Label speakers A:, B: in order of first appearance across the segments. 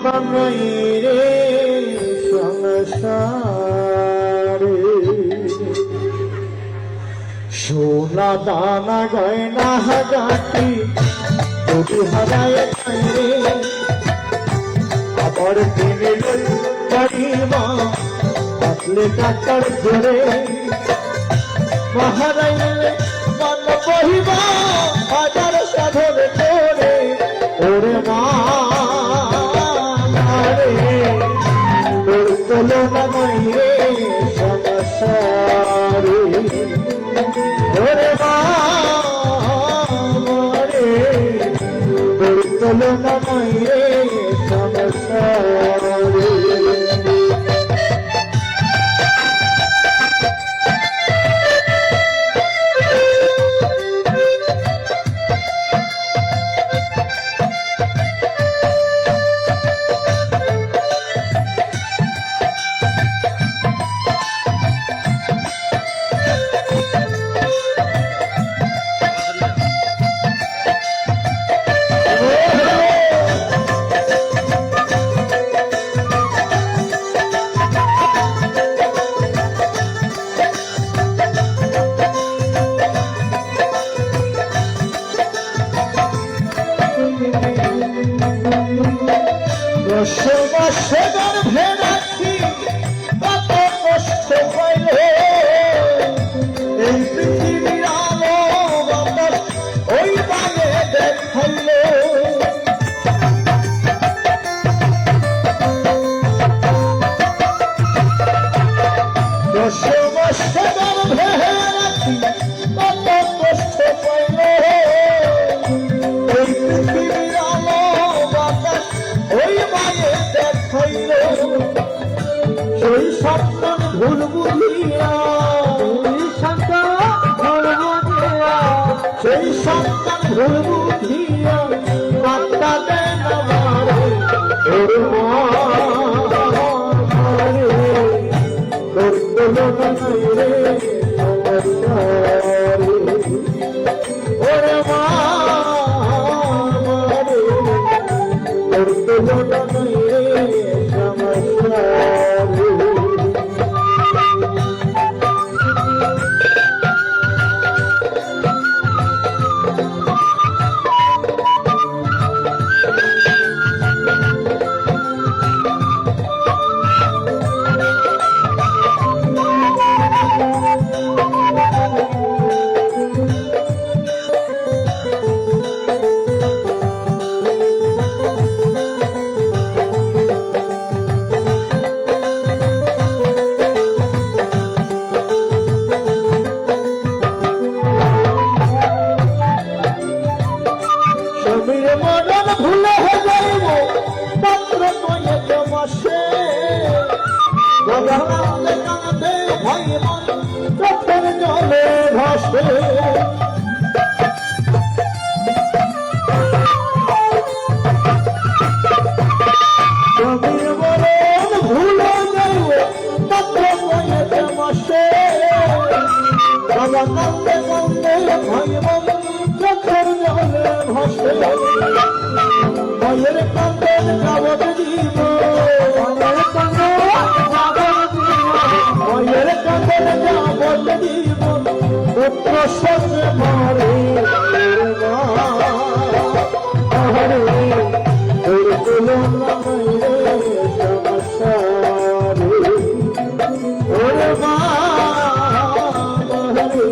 A: নাই রে সংসারে সোনা দানা গয়না গাটি যদি হারায় রে আবার কিনে লই পারিবা আসলে টাকার জোরে মহারাইলে মন বহিবা হাজার সাধন করে ওরে মা রে তোর তুলনা নাই রে সংসারে ওরে মা রে তোর তুলনা নাই রে সংসারে বসে গর্ভে রাখি কত কষ্ট পাইলে এই পৃথিবীর আলো বাতাস ওই বাগে দেখাইলে বসে গর্ভে রাখি কত কষ্ট পাইলে এই পৃথিবীর আলো বাতাস ওই বাগে দেখাইল সেই সন্তান ভুল বুঝিয়া সেই সন্তান ভুল বুঝিয়া মাতা দেন আমারে ওর মারে তোর তুলনা নাই রে সংসারে ওরে মারে তোর তুলনা নাই রে সংসারে মরণ ভুলে যাইব মাত্র কয়েক মাসে কাঁদে কাঁদে ভাই মন চোখের জলে ভাসে মরণ ভুলে যাইব মাত্র কয়েক মাসে কাঁদে কাঁদে ভাই মন চোখের জলে ভাসে মায়ের কান্দে যাবত দিব মায়ের কান্দে যাবত দিব পুত্র সঙ্গে মারে আরে তোর তুলনা মায়ের সংসারে ওরে মা রে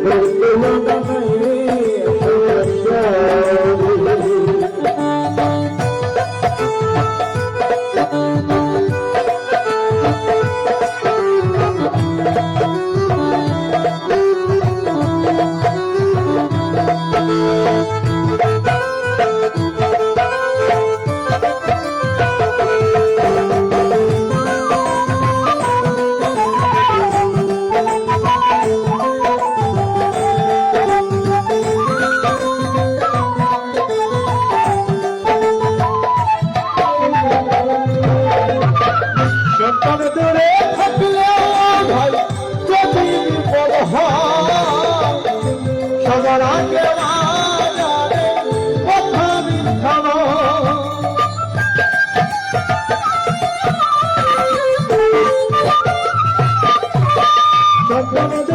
A: তোর তুলনা মায়ের সংসারে সন্তান